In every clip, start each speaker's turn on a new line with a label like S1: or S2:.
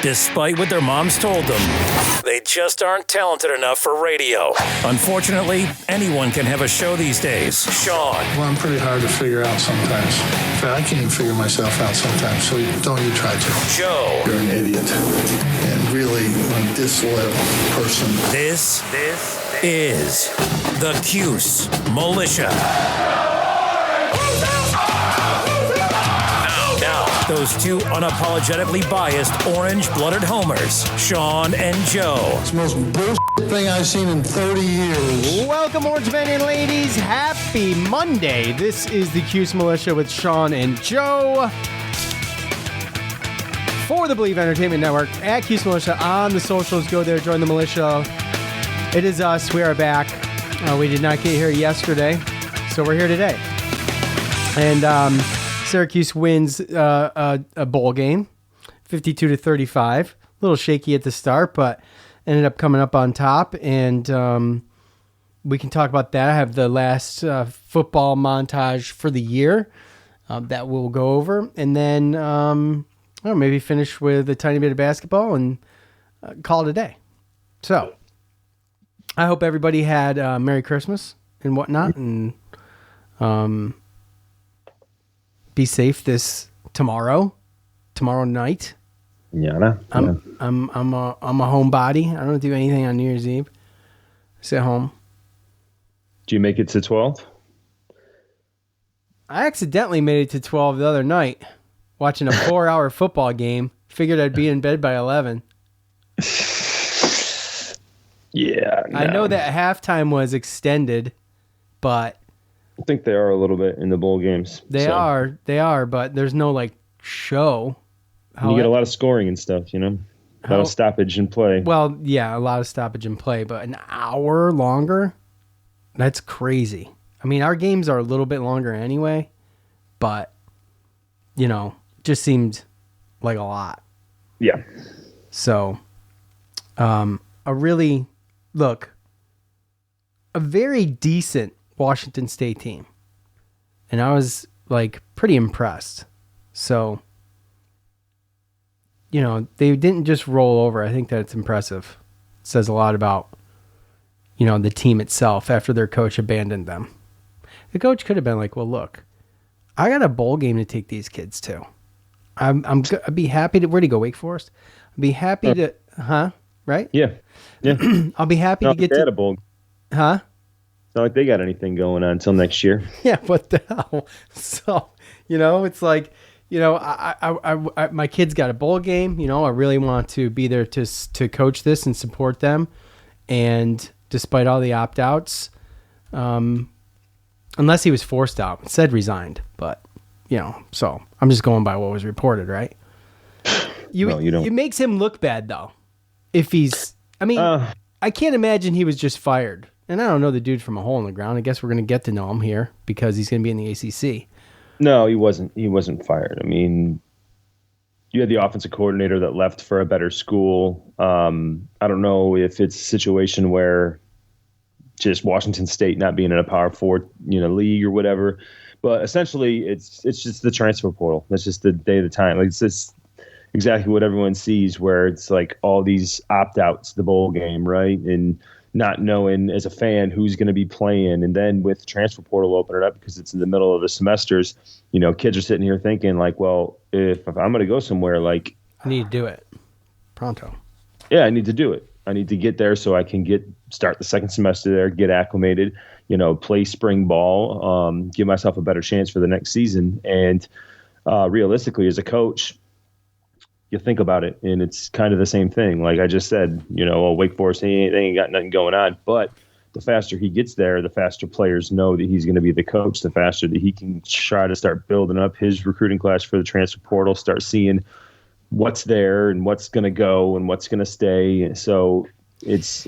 S1: despite what their moms told them. They just aren't talented enough for radio. Unfortunately, anyone can have a show these days. Sean.
S2: Well, I'm pretty hard to figure out sometimes. In fact, I can't even figure myself out sometimes, so don't you try to.
S1: Joe.
S2: You're an idiot. And really a disloyal person.
S1: This is the Cuse Militia. Now, those two unapologetically biased orange-blooded homers, Sean and Joe.
S2: It's the most bullshit thing I've seen in 30 years.
S3: Welcome, Orange men and ladies. Happy Monday. This is the Cuse Militia with Sean and Joe. For the Believe Entertainment Network, at Cuse Militia on the socials. Go there, join the militia. It is us. We are back. We did not get here yesterday, so we're here today. And Syracuse wins a bowl game, 52-35. A little shaky at the start, but ended up coming up on top. And we can talk about that. I have the last football montage for the year that we'll go over. And then maybe finish with a tiny bit of basketball and call it a day. So I hope everybody had Merry Christmas and whatnot, and be safe this tomorrow night.
S4: Yeah,
S3: I'm a homebody. I don't do anything on New Year's Eve. Sit home.
S4: Do you make it to 12?
S3: I accidentally made it to 12 the other night, watching a 4-hour football game. Figured I'd be in bed by 11.
S4: Yeah. No.
S3: I know that halftime was extended, but
S4: I think they are a little bit in the bowl games.
S3: They are, but there's no like show.
S4: You get a lot of scoring and stuff, you know? A lot of stoppage and play.
S3: Well, yeah, a lot of stoppage and play, but an hour longer? That's crazy. I mean, our games are a little bit longer anyway, but, just seemed like a lot.
S4: Yeah.
S3: So, a very decent Washington State team. And I was pretty impressed. So, they didn't just roll over. I think that's impressive. It says a lot about, the team itself after their coach abandoned them. The coach could have been like, well, look, I got a bowl game to take these kids to. I'd be happy to, where'd he go? Wake Forest? I'd be happy to, right?
S4: Yeah.
S3: I'll be happy to get to
S4: a bowl.
S3: Huh?
S4: It's not like they got anything going on until next year.
S3: Yeah, what the hell? So, it's like, I my kids got a bowl game. I really want to be there to coach this and support them. And despite all the opt-outs, unless he was forced out, it said resigned. But, so I'm just going by what was reported, right? It makes him look bad, though. If he's, I can't imagine he was just fired. And I don't know the dude from a hole in the ground. I guess we're going to get to know him here because he's going to be in the ACC.
S4: No, he wasn't. He wasn't fired. I mean, you had the offensive coordinator that left for a better school. I don't know if it's a situation where just Washington State not being in a Power 4, league or whatever. But essentially, it's just the transfer portal. That's just the day of the time. It's just exactly what everyone sees, where it's like all these opt-outs, the bowl game, right? And not knowing as a fan who's going to be playing. And then with transfer portal opening up because it's in the middle of the semesters, kids are sitting here thinking like, well, if I'm going to go somewhere, I
S3: need to do it pronto.
S4: Yeah, I need to do it. I need to get there so I can start the second semester there, get acclimated, play spring ball, give myself a better chance for the next season. And realistically, as a coach, you think about it, and it's kind of the same thing. Like I just said, Wake Forest, they ain't got nothing going on. But the faster he gets there, the faster players know that he's going to be the coach, the faster that he can try to start building up his recruiting class for the transfer portal, start seeing what's there and what's going to go and what's going to stay. So it's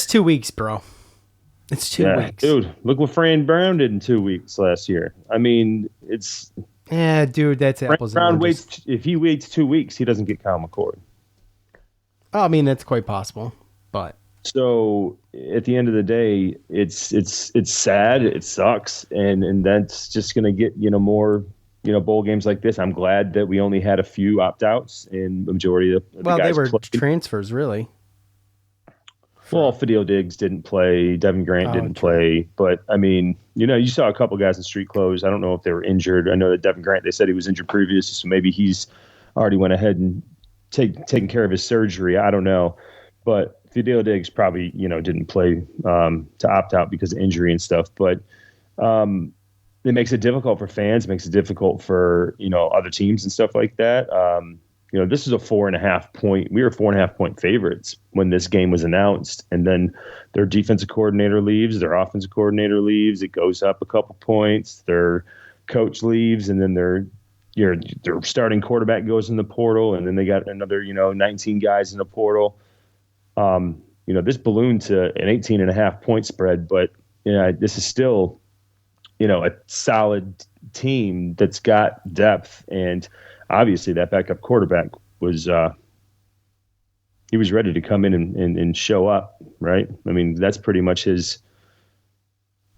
S3: 2 weeks, bro. It's 2 weeks.
S4: Dude, look what Fran Brown did in 2 weeks last year. I mean, it's...
S3: Yeah, dude, that's apples and oranges.
S4: If he waits 2 weeks, he doesn't get Kyle McCord.
S3: Oh, I mean, that's quite possible, but...
S4: So at the end of the day, it's sad, it sucks, and that's just going to get more bowl games like this. I'm glad that we only had a few opt-outs and the majority of the guys
S3: they were
S4: played.
S3: transfers, really.
S4: Well, Fidel Diggs didn't play. Devin Grant didn't play. But, I mean, you saw a couple guys in street clothes. I don't know if they were injured. I know that Devin Grant, they said he was injured previously, so maybe he's already went ahead and taken care of his surgery. I don't know. But Fidel Diggs probably, didn't play to opt out because of injury and stuff. But it makes it difficult for fans. It makes it difficult for, other teams and stuff like that. This is a 4.5 point. We were 4.5 point favorites when this game was announced, and then their defensive coordinator leaves, their offensive coordinator leaves. It goes up a couple points. Their coach leaves, and then their starting quarterback goes in the portal, and then they got another 19 guys in the portal. This ballooned to an 18.5 point spread, but this is still a solid team that's got depth. And obviously that backup quarterback was he was ready to come in and show up, right? I mean, that's pretty much his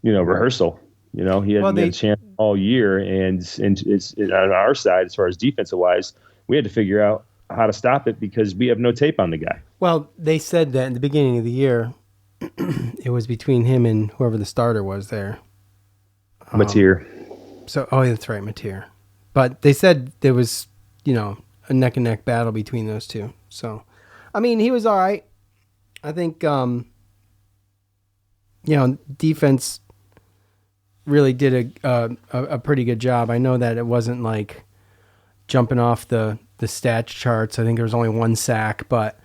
S4: rehearsal. He hadn't had a chance all year, and it's on our side as far as defensive wise, we had to figure out how to stop it because we have no tape on the guy.
S3: Well, they said that in the beginning of the year it was between him and whoever the starter was there.
S4: Mateer.
S3: That's right, Mateer. But they said there was, a neck and neck battle between those two. So, I mean, he was all right. I think, defense really did a pretty good job. I know that it wasn't like jumping off the stats charts. I think there was only one sack, but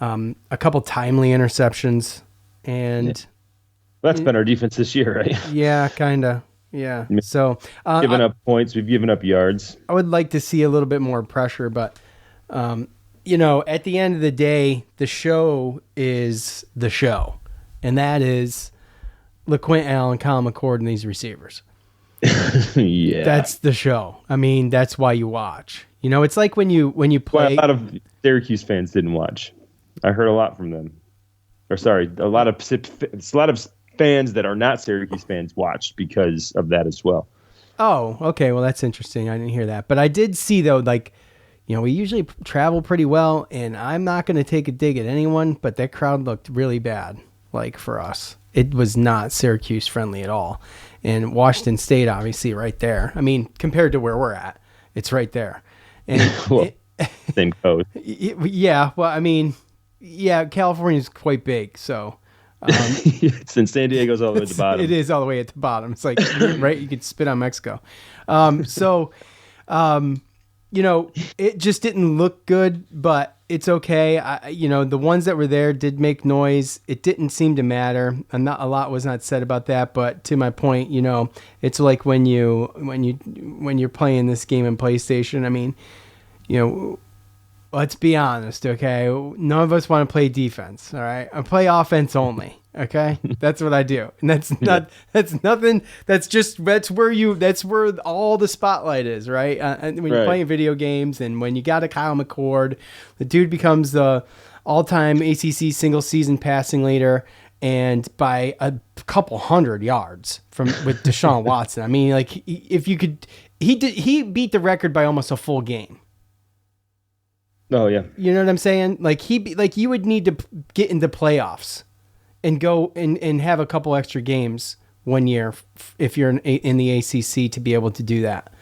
S3: a couple timely interceptions. And
S4: that's been our defense this year, right?
S3: Yeah, kind of. Yeah. So
S4: given up points, we've given up yards.
S3: I would like to see a little bit more pressure, but at the end of the day, the show is the show, and that is LaQuint Allen, Colin McCord, and these receivers.
S4: Yeah,
S3: that's the show. I mean, that's why you watch. It's like when you play.
S4: Well, a lot of Syracuse fans didn't watch. I heard a lot from them. Or sorry, a lot of fans that are not Syracuse fans watched because of that as well.
S3: Oh, okay. Well, that's interesting. I didn't hear that. But I did see, though, we usually travel pretty well, and I'm not going to take a dig at anyone, but that crowd looked really bad, for us. It was not Syracuse friendly at all. And Washington State, obviously, right there. I mean, compared to where we're at, it's right there. And
S4: same code.
S3: Yeah. Well, I mean, yeah, California's quite big, so...
S4: It's in San Diego's all the way at the bottom.
S3: It is all the way at the bottom. It's like, right, you could spit on Mexico. It just didn't look good, but it's okay. The ones that were there did make noise. It didn't seem to matter. A lot was not said about that, but to my point, it's like when you're playing this game in PlayStation. I mean, let's be honest, okay? None of us want to play defense, all right? I play offense only, okay? That's what I do. And that's nothing. That's where all the spotlight is, right? And when you're playing video games and when you got a Kyle McCord, the dude becomes the all-time ACC single season passing leader, and by a couple 100 yards with Deshaun Watson. I mean, he beat the record by almost a full game.
S4: Oh yeah,
S3: you know what I'm saying? You would need to get into playoffs and go and have a couple extra games one year if you're in the ACC to be able to do that,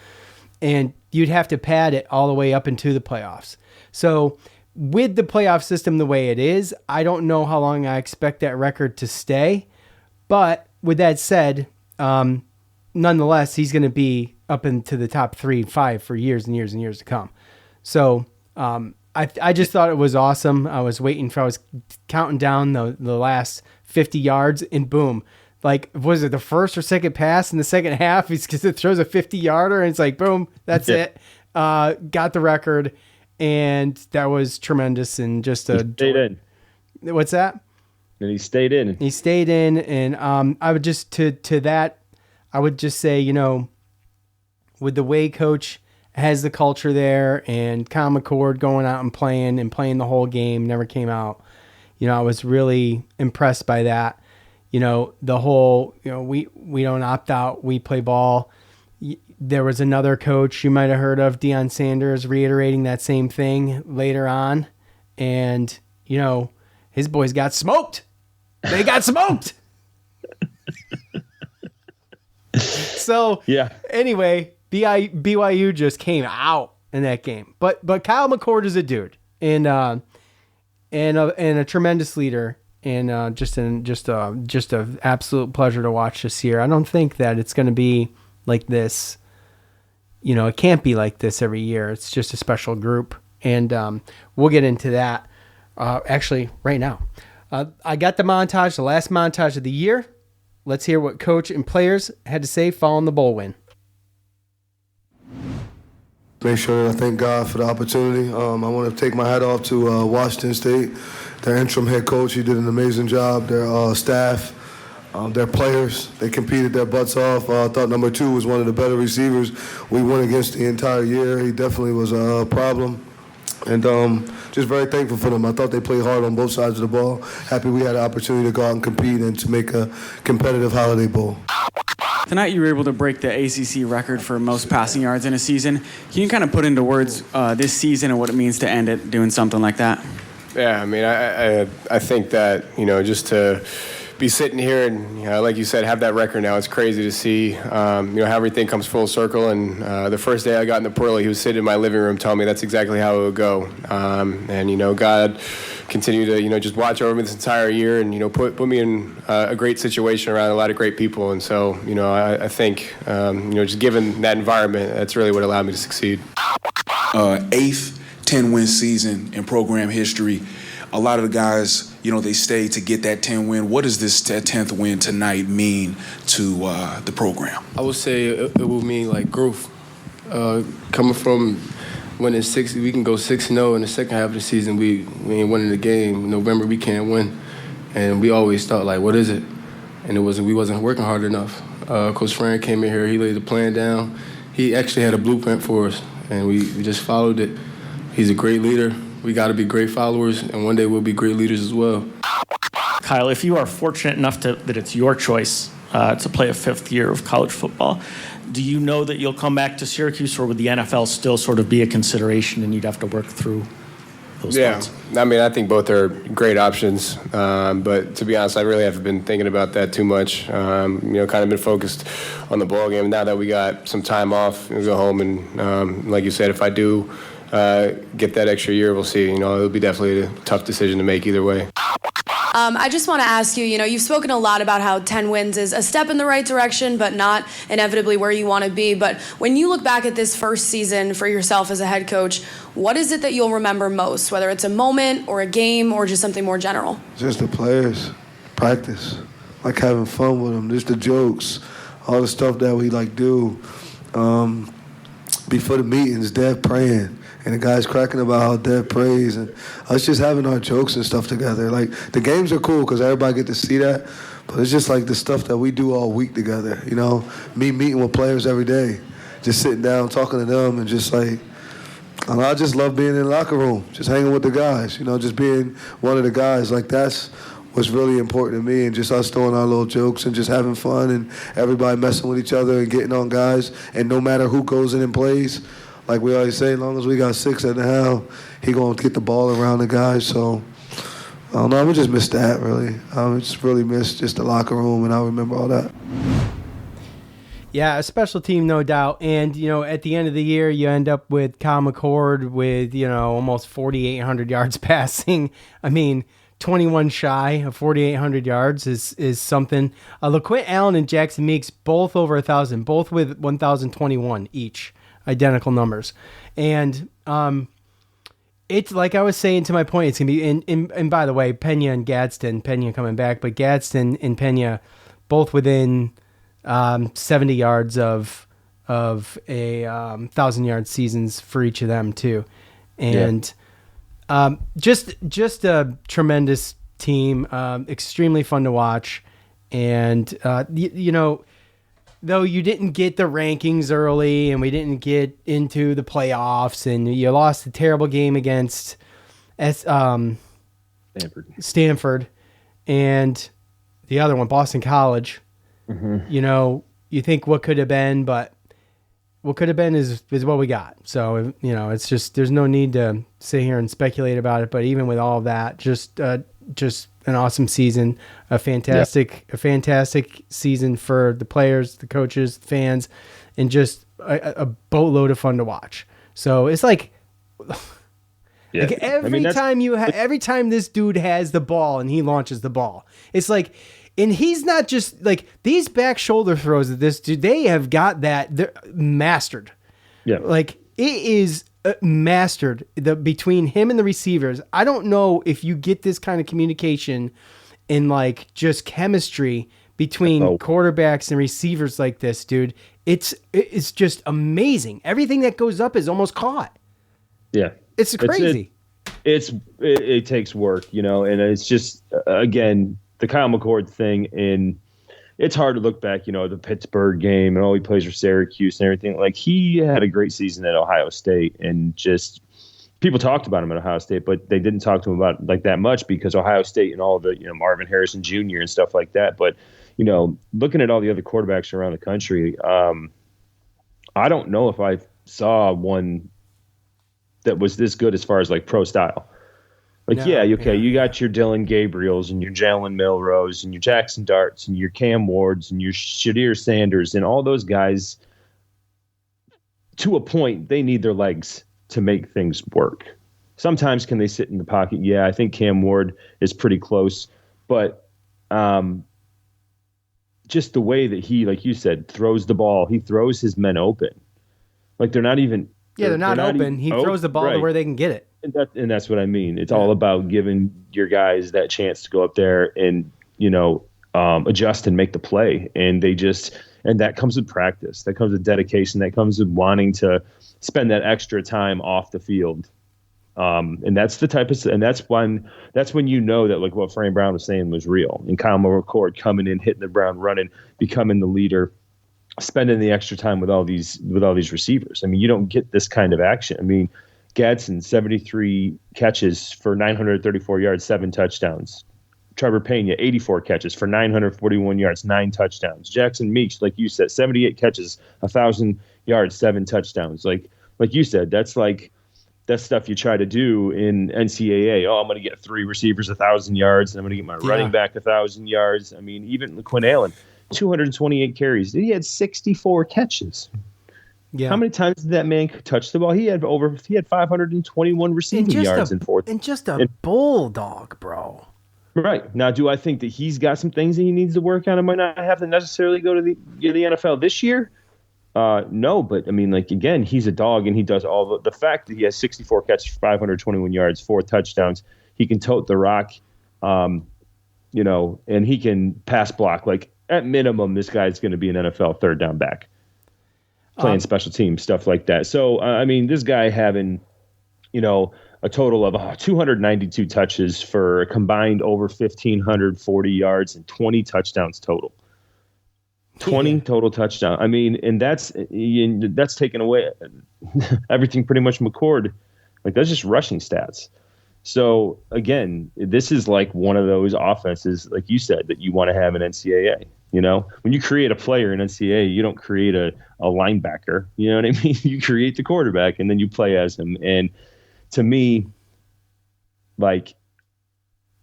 S3: and you'd have to pad it all the way up into the playoffs. So with the playoff system the way it is, I don't know how long I expect that record to stay. But with that said, nonetheless, he's going to be up into the top 3 and 5 for years and years and years to come. So. I just thought it was awesome. I was counting down the last 50 yards, and boom, was it the first or second pass in the second half? It's because it throws a 50-yarder, and it's like, boom, that's it. Got the record, and that was tremendous. And just
S4: he stayed in.
S3: What's that?
S4: And he stayed in.
S3: He stayed in, and I would just to that, I would just say, with the way Coach has the culture there, and Kyle McCord going out and playing the whole game, never came out. I was really impressed by that. The whole, we don't opt out, we play ball. There was another coach you might have heard of, Deion Sanders, reiterating that same thing later on. And, his boys got smoked. They got smoked. So, anyway, BYU just came out in that game. But Kyle McCord is a dude and a tremendous leader. And just a absolute pleasure to watch this year. I don't think that it's going to be like this. It can't be like this every year. It's just a special group, and we'll get into that actually right now. I got the last montage of the year. Let's hear what coach and players had to say following the bowl win.
S5: Make sure that I thank God for the opportunity. I want to take my hat off to Washington State, their interim head coach. He did an amazing job. Their staff, their players, they competed their butts off. I thought number 2 was one of the better receivers we went against the entire year. He definitely was a problem. And just very thankful for them. I thought they played hard on both sides of the ball. Happy we had the opportunity to go out and compete and to make a competitive Holiday Bowl.
S6: Tonight you were able to break the ACC record for most passing yards in a season. Can you kind of put into words this season and what it means to end it doing something like that?
S7: Yeah, I mean, I think that, just to be sitting here and, like you said, have that record now, it's crazy to see, how everything comes full circle. And the first day I got in the portal, he was sitting in my living room telling me that's exactly how it would go. And, God continued to, just watch over me this entire year and, put me in a great situation around a lot of great people. And so, I think, just given that environment, that's really what allowed me to succeed.
S8: 8th 10-win season in program history. A lot of the guys, they stayed to get that 10 win. What does this 10th win tonight mean to the program?
S9: I would say it will mean like growth. Coming from winning 6, we can go 6-0 in the second half of the season. We ain't winning the game. In November we can't win, and we always thought like, what is it? And we wasn't working hard enough. Coach Fran came in here. He laid the plan down. He actually had a blueprint for us, and we just followed it. He's a great leader. We got to be great followers, and one day we'll be great leaders as well.
S10: Kyle, if you are fortunate enough that it's your choice to play a 5th year of college football, do you know that you'll come back to Syracuse, or would the NFL still sort of be a consideration and you'd have to work through those thoughts?
S7: I mean, I think both are great options, but to be honest, I really haven't been thinking about that too much. Kind of been focused on the ball game. Now that we got some time off, we'll go home and, like you said, if I do get that extra year, we'll see. It'll be definitely a tough decision to make either way.
S11: I just want to ask you, you've spoken a lot about how 10 wins is a step in the right direction, but not inevitably where you want to be. But when you look back at this first season for yourself as a head coach, what is it that you'll remember most, whether it's a moment or a game or just something more general?
S5: Just the players, practice, like having fun with them, just the jokes, all the stuff that we do. Before the meetings, Dad praying. And the guys cracking about how Dad prays, and us just having our jokes and stuff together. Like, the games are cool because everybody get to see that, but it's just like the stuff that we do all week together, Me meeting with players every day, just sitting down, talking to them, and just I just love being in the locker room, just hanging with the guys, just being one of the guys. Like, that's what's really important to me, and just us throwing our little jokes and just having fun and everybody messing with each other and getting on guys. And no matter who goes in and plays, like we always say, as long as we got 6 at the helm, he going to get the ball around the guys. So, I don't know, I would just miss that, really. I just really miss just the locker room, and I remember all that.
S3: Yeah, a special team, no doubt. And, at the end of the year, you end up with Kyle McCord with, almost 4,800 yards passing. I mean, 21 shy of 4,800 yards is something. LaQuint Allen and Jackson Meeks, both over 1,000, both with 1,021 each. Identical numbers. And it's like I was saying to my point, it's going to be, and by the way, Pena and Gadsden, Pena coming back, but Gadsden and Pena both within 70 yards of a 1,000-yard seasons for each of them too. And just a tremendous team, extremely fun to watch. And, though you didn't get the rankings early and we didn't get into the playoffs and you lost a terrible game against Stanford and the other one, Boston College, you think what could have been, but what could have been is what we got. So, it's just, there's no need to sit here and speculate about it. But even with all of that, just an awesome season, a fantastic season for the players, the coaches, the fans, and just a boatload of fun to watch. So it's like, every time this dude has the ball and he launches the ball, it's like, and he's not just like these back shoulder throws that this dude, they have got that, they're mastered.
S4: Yeah.
S3: Like it is mastered between him and the receivers. I don't know if you get this kind of communication and like just chemistry between quarterbacks and receivers like this, dude. It's just amazing. Everything that goes up is almost caught.
S4: Yeah.
S3: It's crazy.
S4: It takes work, and it's just, again, the Kyle McCord thing, and it's hard to look back, the Pittsburgh game and all he plays for Syracuse and everything. Like, he had a great season at Ohio State, and just people talked about him at Ohio State, but they didn't talk to him about like that much because Ohio State and all the, Marvin Harrison Jr. and stuff like that. But, looking at all the other quarterbacks around the country, I don't know if I saw one that was this good as far as like pro style. Like, you got your Dylan Gabriels and your Jalen Milrose and your Jackson Darts and your Cam Wards and your Shadir Sanders and all those guys. To a point, they need their legs to make things work. Sometimes can they sit in the pocket? Yeah, I think Cam Ward is pretty close, but just the way that he, like you said, throws the ball, he throws his men open. Like they're not even.
S3: Yeah, they're not open. He throws the ball to where they can get it.
S4: And that's what I mean. It's all about giving your guys that chance to go up there and, adjust and make the play. And and that comes with practice. That comes with dedication. That comes with wanting to spend that extra time off the field. And that's the type of, and that's when that like what Frank Brown was saying was real. And Kyle McCord coming in, hitting the ground running, becoming the leader, spending the extra time with all these receivers. I mean, you don't get this kind of action. I mean, Gadsden, 73 catches for 934 yards, 7 touchdowns. Trevor Pena, 84 catches for 941 yards, 9 touchdowns. Jackson Meeks, like you said, 78 catches, 1,000 yards, 7 touchdowns. Like you said, that's stuff you try to do in NCAA. Oh, I'm going to get 3 receivers 1,000 yards, and I'm going to get my running back 1,000 yards. I mean, even Quinn Allen, 228 carries. He had 64 catches. Yeah. How many times did that man touch the ball? He had 521 receiving yards in 4.
S3: And just a bulldog, bro.
S4: Right. Now, do I think that he's got some things that he needs to work on and might not have to necessarily go to the NFL this year? No, but I mean, like, again, he's a dog and he does all the fact that he has 64 catches for 521 yards, 4 touchdowns. He can tote the rock, and he can pass block. Like, at minimum, this guy's going to be an NFL third down back. Playing special teams, stuff like that. So, I mean, this guy having, a total of 292 touches for a combined over 1,540 yards and 20 touchdowns total. 20 total touchdowns. I mean, and that's taken away everything pretty much McCord. Like, that's just rushing stats. So, again, this is like one of those offenses, like you said, that you want to have in NCAA. When you create a player in NCAA, you don't create a linebacker. You know what I mean? You create the quarterback, and then you play as him. And to me, like,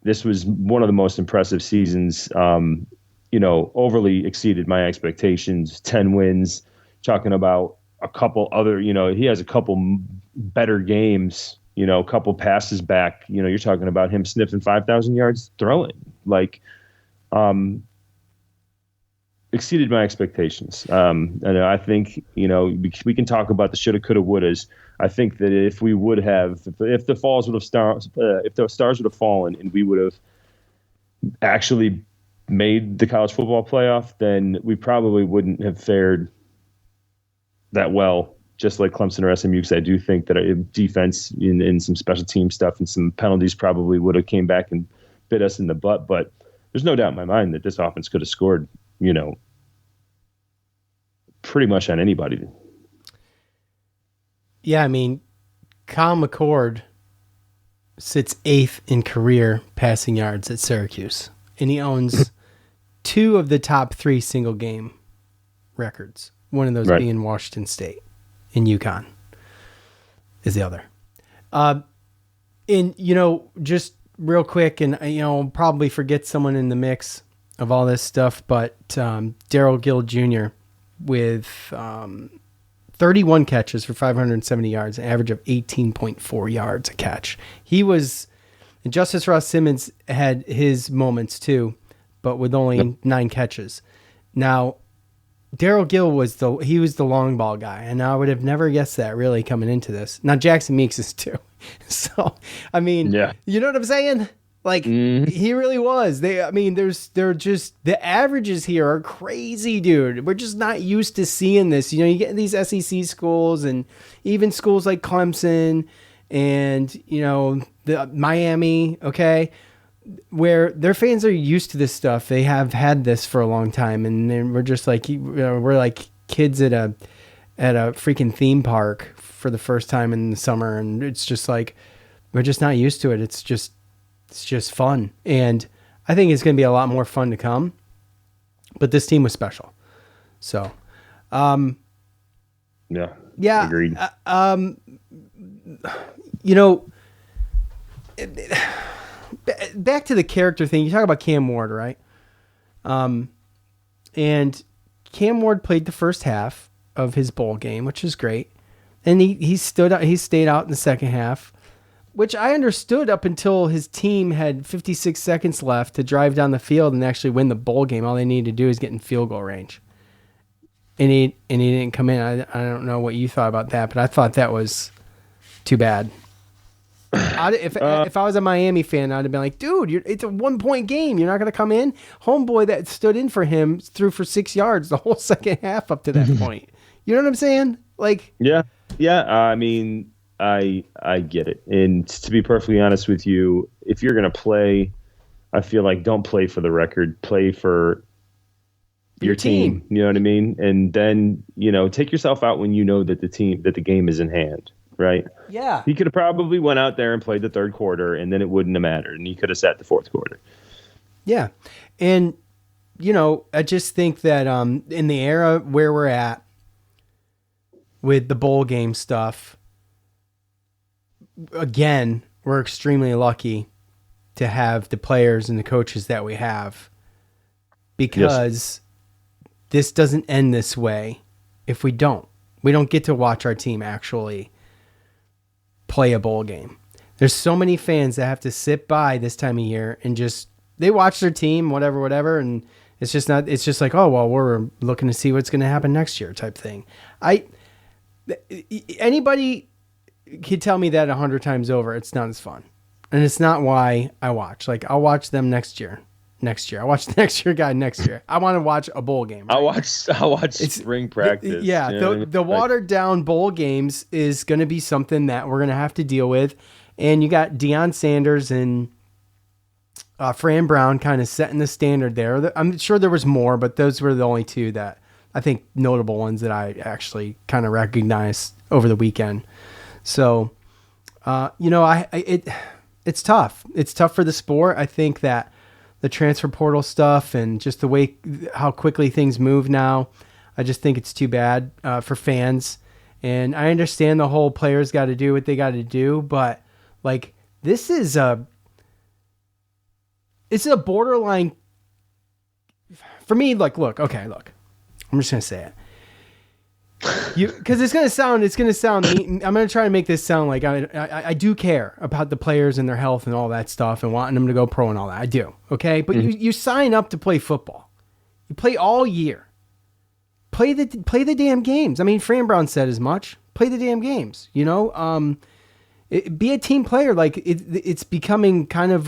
S4: this was one of the most impressive seasons. Overly exceeded my expectations. 10 wins. Talking about a couple other, he has a couple better games. A couple passes back. You're talking about him sniffing 5,000 yards throwing. Like, exceeded my expectations. And I think, we can talk about the shoulda, coulda, wouldas. I think that if we would have, if the stars would have fallen and we would have actually made the college football playoff, then we probably wouldn't have fared that well, just like Clemson or SMU, because I do think that a defense in some special team stuff and some penalties probably would have came back and bit us in the butt. But there's no doubt in my mind that this offense could have scored, pretty much on anybody.
S3: Yeah, I mean, Kyle McCord sits 8th in career passing yards at Syracuse, and he owns 2 of the top 3 single game records, one of those being Washington State. in UConn is the other. And, just real quick, and, probably forget someone in the mix of all this stuff, but Darryl Gill Jr. with 31 catches for 570 yards, an average of 18.4 yards a catch. And Justice Ross Simmons had his moments too, but with only 9 catches. Now, Darryl Gill was the long ball guy, and I would have never guessed that really coming into this. Now Jackson Meeks is too. So, I mean, you know what I'm saying? Like he really was. They're just the averages here are crazy, dude. We're just not used to seeing this. You get these SEC schools and even schools like Clemson and the Miami, okay, where their fans are used to this stuff. They have had this for a long time, and then we're just like we're like kids at a freaking theme park for the first time in the summer, and it's just like we're just not used to it. It's just fun, and I think it's going to be a lot more fun to come. But this team was special, so
S4: yeah,
S3: agreed. Back to the character thing. You talk about Cam Ward, right? And Cam Ward played the first half of his bowl game, which is great, and he stood out. He stayed out in the second half, which I understood up until his team had 56 seconds left to drive down the field and actually win the bowl game. All they needed to do is get in field goal range, and he didn't come in. I don't know what you thought about that, but I thought that was too bad. If I was a Miami fan, I'd have been like, dude, it's a 1-point game. You're not going to come in? Homeboy that stood in for him threw for 6 yards the whole second half up to that point. You know what I'm saying? Like,
S4: yeah. I mean, I get it. And to be perfectly honest with you, if you're going to play, I feel like don't play for the record. Play for your team. You know what I mean? And then, take yourself out when you know that the game is in hand. Right.
S3: Yeah.
S4: He could have probably went out there and played the third quarter, and then it wouldn't have mattered, and he could have sat the fourth quarter.
S3: Yeah. And, I just think that in the era where we're at with the bowl game stuff, again, we're extremely lucky to have the players and the coaches that we have, because this doesn't end this way if we don't. We don't get to watch our team actually play a bowl game. There's so many fans that have to sit by this time of year and they watch their team, whatever, and it's just like, oh, well, we're looking to see what's going to happen next year type thing. Anybody could tell me that 100 times over. It's not as fun. And it's not why I watch. Like, I'll watch them next year. I watch the next year guy next year. I want to watch a bowl game. Right?
S4: I'll watch spring practice.
S3: The watered down bowl games is going to be something that we're going to have to deal with. And you got Deion Sanders and Fran Brown kind of setting the standard there. I'm sure there was more, but those were the only two that I think notable ones that I actually kind of recognized over the weekend. So, it's tough. It's tough for the sport. I think that the transfer portal stuff and just the way how quickly things move now, I just think it's too bad for fans. And I understand the whole players got to do what they got to do, but like this is it's a borderline for me. Like, look, I'm just gonna say it. Because it's gonna sound. I'm gonna try to make this sound like I do care about the players and their health and all that stuff and wanting them to go pro and all that. I do. Okay, but you sign up to play football. You play all year. Play the damn games. I mean, Fran Brown said as much. Play the damn games. Be a team player. Like it's becoming kind of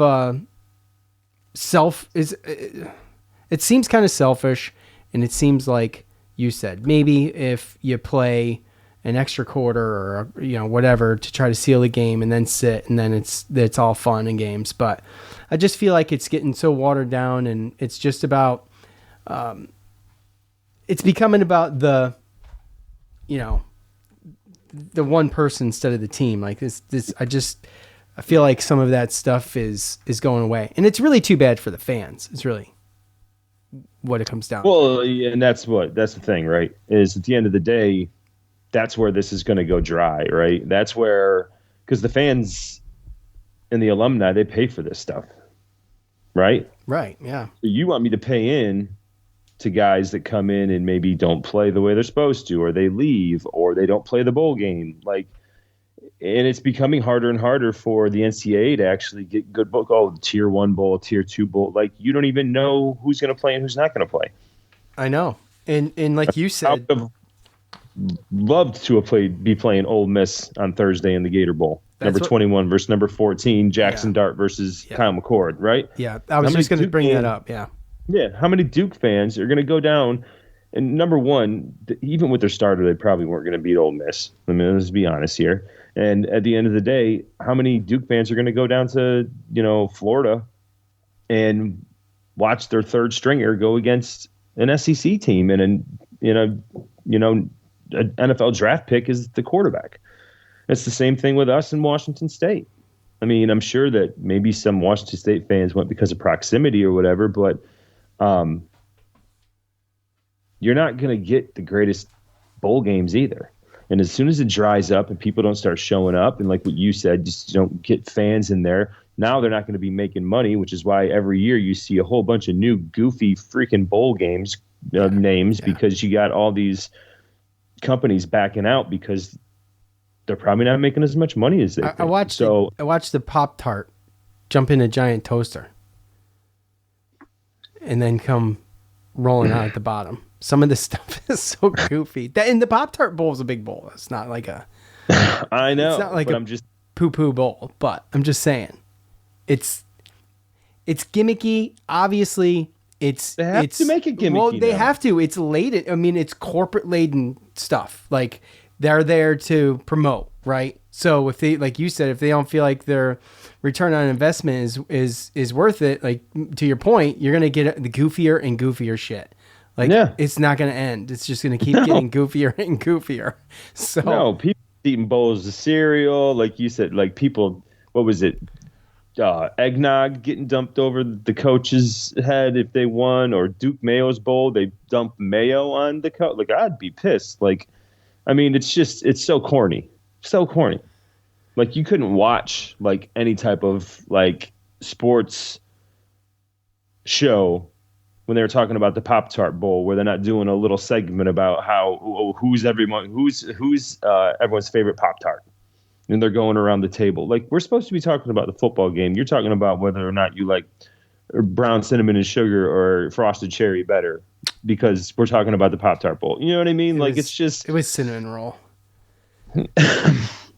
S3: it seems kind of selfish, and it seems like. You said maybe if you play an extra quarter or whatever to try to seal the game and then sit and then it's all fun and games, but I just feel like it's getting so watered down and it's just about it's becoming about the one person instead of the team. Like this I feel like some of that stuff is going away, and it's really too bad for the fans. It's really what it comes down to.
S4: Well, and that's the thing, right? Is at the end of the day, that's where this is going to go dry, right? That's where, because the fans and the alumni, they pay for this stuff, right?
S3: Right, yeah.
S4: So you want me to pay in to guys that come in and maybe don't play the way they're supposed to, or they leave, or they don't play the bowl game. Like, and it's becoming harder and harder for the NCAA to actually get good bowl. Oh, tier 1 bowl, tier 2 bowl. Like, you don't even know who's going to play and who's not going to play.
S3: I know. And like you said,
S4: I would have loved to have be playing Ole Miss on Thursday in the Gator Bowl. Number 21 versus number 14, Jackson Dart versus Kyle McCord, right?
S3: Yeah, I was just going to bring that up, yeah.
S4: Yeah, how many Duke fans are going to go down? And number one, even with their starter, they probably weren't going to beat Ole Miss. I mean, let's be honest here. And at the end of the day, how many Duke fans are going to go down to, Florida and watch their third stringer go against an SEC team and an NFL draft pick is the quarterback? It's the same thing with us in Washington State. I mean, I'm sure that maybe some Washington State fans went because of proximity or whatever, but you're not going to get the greatest bowl games either. And as soon as it dries up and people don't start showing up, and like what you said, just don't get fans in there, now they're not going to be making money, which is why every year you see a whole bunch of new goofy freaking bowl games names because you got all these companies backing out because they're probably not making as much money as they think.
S3: I watched the Pop-Tart jump in a giant toaster and then come rolling out at the bottom. Some of this stuff is so goofy. And the Pop-Tart bowl is a big bowl. It's not like a...
S4: I know,
S3: it's not like
S4: but
S3: a
S4: I'm just...
S3: poo-poo bowl, but I'm just saying. It's gimmicky. Obviously,
S4: they have to make it gimmicky.
S3: Well, they have to. It's laden. I mean, it's corporate-laden stuff. Like, they're there to promote, right? So if they, like you said, if they don't feel like their return on investment is worth it, like to your point, you're gonna get the goofier and goofier shit. Like, it's not gonna end. It's just gonna keep getting goofier and goofier. So
S4: no, people eating bowls of cereal, like you said, like people. What was it? Eggnog getting dumped over the coach's head if they won, or Duke Mayo's bowl, they dump mayo on the coach. Like, I'd be pissed. Like, I mean, it's so corny. So corny. Like, you couldn't watch like any type of like sports show when they were talking about the Pop-Tart Bowl, where they're not doing a little segment about how who's everyone's favorite Pop-Tart. And they're going around the table. Like, we're supposed to be talking about the football game. You're talking about whether or not you like brown cinnamon and sugar or frosted cherry better, because we're talking about the Pop-Tart Bowl. You know what I mean? It
S3: was cinnamon roll. It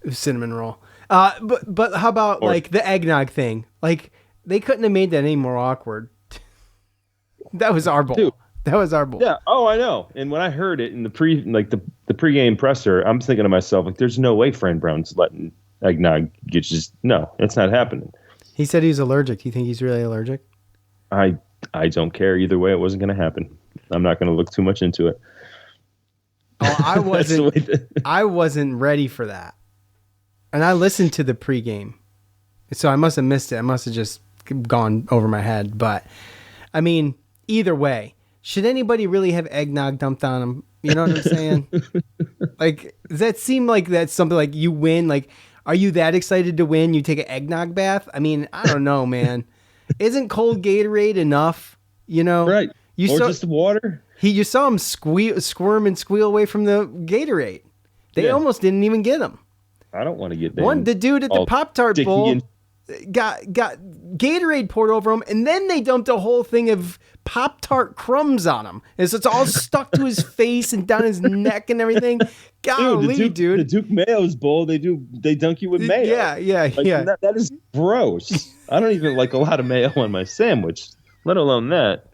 S3: was cinnamon roll. But how about like the eggnog thing? Like, they couldn't have made that any more awkward. That was our bowl. Dude. That was our bowl.
S4: Yeah. Oh, I know. And when I heard it in the pregame presser, I'm thinking to myself, like, there's no way Fran Brown's letting eggnog get no, it's not happening.
S3: He said he's allergic. Do you think he's really allergic?
S4: I don't care either way. It wasn't going to happen. I'm not going to look too much into it.
S3: Oh, I wasn't ready for that. And I listened to the pregame. So I must have missed it. I must have just gone over my head. But I mean, either way, should anybody really have eggnog dumped on them? You know what I'm saying? Like, does that seem like that's something like you win? Like, are you that excited to win? You take an eggnog bath? I mean, I don't know, man. Isn't cold Gatorade enough? You know?
S4: Right. Just water?
S3: You saw him squirm and squeal away from the Gatorade. They almost didn't even get him.
S4: I don't want to get
S3: the dude at the Pop-Tart Bowl got Gatorade poured over him, and then they dumped a whole thing of Pop-Tart crumbs on him. And so it's all stuck to his face and down his neck and everything. Golly, dude.
S4: The Duke Mayo's bowl, they dunk you with mayo.
S3: Yeah.
S4: That is gross. I don't even like a lot of mayo on my sandwich, let alone that.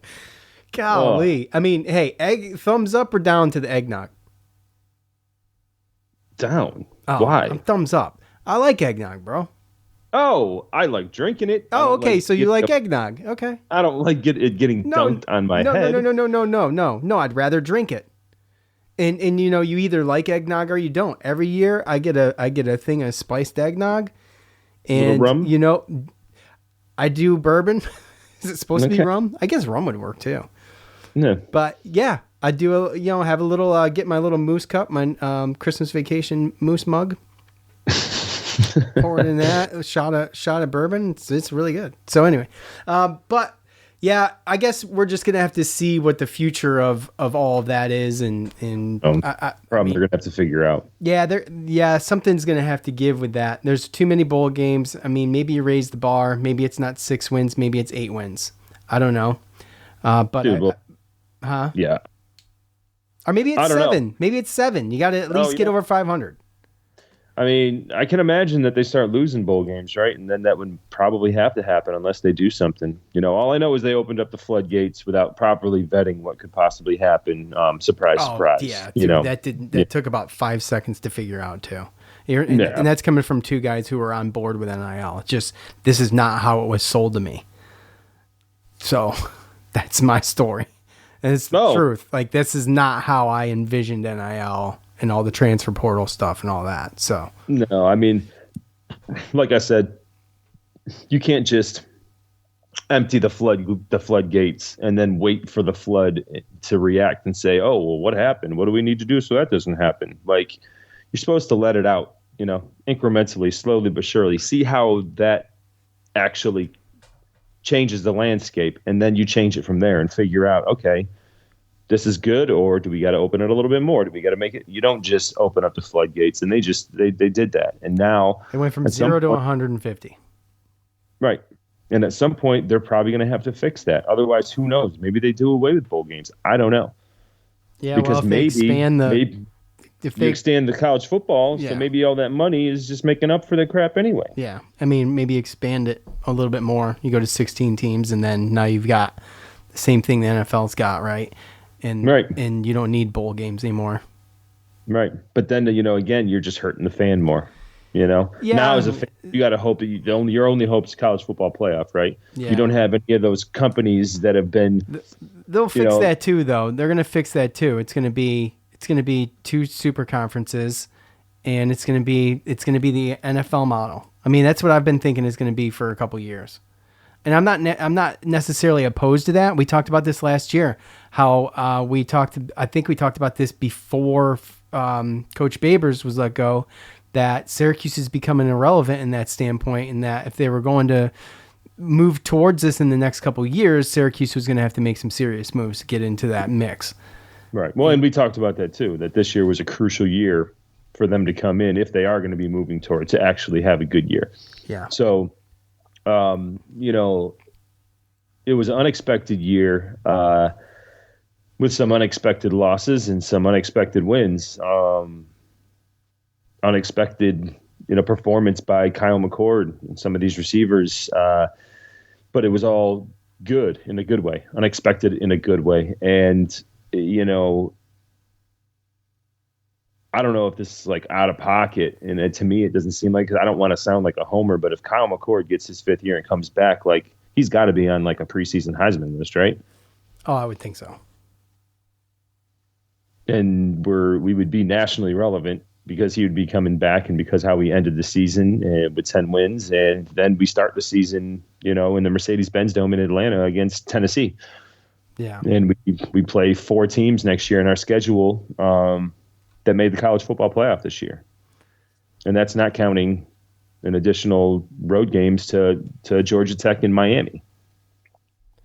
S3: Golly. I mean, hey, thumbs up or down to the eggnog?
S4: Down. Why?
S3: Thumbs up. I like eggnog, bro.
S4: Oh, I like drinking it.
S3: Oh, okay. So you like eggnog. Okay.
S4: I don't like it getting dunked on my head.
S3: No. I'd rather drink it. And you either like eggnog or you don't. Every year I get a thing of spiced eggnog. And rum? I do bourbon. Is it supposed to be rum? I guess rum would work too.
S4: No.
S3: But yeah, I do, have a little, get my little moose cup, my Christmas vacation moose mug. Pour it in that, a shot of bourbon. It's really good. So anyway, but yeah, I guess we're just gonna have to see what the future of all of that is, and
S4: they're gonna have to figure out.
S3: Yeah, something's gonna have to give with that. There's too many bowl games. I mean, maybe you raise the bar. Maybe it's not 6 wins. Maybe it's 8 wins. I don't know.
S4: Yeah.
S3: Or maybe it's 7. Maybe it's 7. You got to at least get over 500.
S4: I mean, I can imagine that they start losing bowl games, right? And then that would probably have to happen unless they do something. All I know is they opened up the floodgates without properly vetting what could possibly happen. Surprise.
S3: Yeah, that took about 5 seconds to figure out too. And that's coming from 2 guys who were on board with NIL. Just, this is not how it was sold to me. So that's my story. And it's the truth. Like, this is not how I envisioned NIL and all the transfer portal stuff and all that. So
S4: no, I mean, like I said, you can't just empty the floodgates and then wait for the flood to react and say, oh, well, what happened? What do we need to do so that doesn't happen? Like, you're supposed to let it out, incrementally, slowly but surely. See how that actually changes the landscape, and then you change it from there and figure out, okay, this is good, or do we got to open it a little bit more? Do we got to make it? You don't just open up the floodgates, and they did that, and now
S3: they went from 0 to 150.
S4: Right, and at some point they're probably going to have to fix that. Otherwise, who knows? Maybe they do away with bowl games. I don't know.
S3: Yeah, because
S4: if they extend the college football, so maybe all that money is just making up for the crap anyway.
S3: Yeah, I mean, maybe expand it a little bit more. You go to 16 teams, and then now you've got the same thing the NFL's got, right? And you don't need bowl games anymore. Right.
S4: But then, again, you're just hurting the fan more. Yeah. Now as a fan, you got to hope that your only hope is college football playoff, right? Yeah. You don't have any of those companies that have been.
S3: They'll fix that too, though. They're going to fix that too. It's going to be 2 super conferences, and it's going to be the NFL model. I mean, that's what I've been thinking is going to be for a couple years. And I'm not necessarily opposed to that. We talked about this last year. How I think we talked about this before Coach Babers was let go. That Syracuse is becoming irrelevant in that standpoint, and that if they were going to move towards this in the next couple of years, Syracuse was going to have to make some serious moves to get into that mix.
S4: Right. Well, and we talked about that too. That this year was a crucial year for them to come in if they are going to be moving towards to actually have a good year.
S3: Yeah.
S4: So. It was an unexpected year with some unexpected losses and some unexpected wins. Unexpected, performance by Kyle McCord and some of these receivers. But it was all good in a good way, unexpected in a good way. And, I don't know if this is like out of pocket, and to me, it doesn't seem like, 'cause I don't want to sound like a homer, but if Kyle McCord gets his 5th year and comes back, like, he's got to be on like a preseason Heisman list, right?
S3: Oh, I would think so.
S4: And we would be nationally relevant because he would be coming back, and because how we ended the season with 10 wins, and then we start the season, in the Mercedes-Benz Dome in Atlanta against Tennessee.
S3: Yeah,
S4: and we play 4 teams next year in our schedule. That made the college football playoff this year. And that's not counting an additional road games to Georgia Tech and Miami.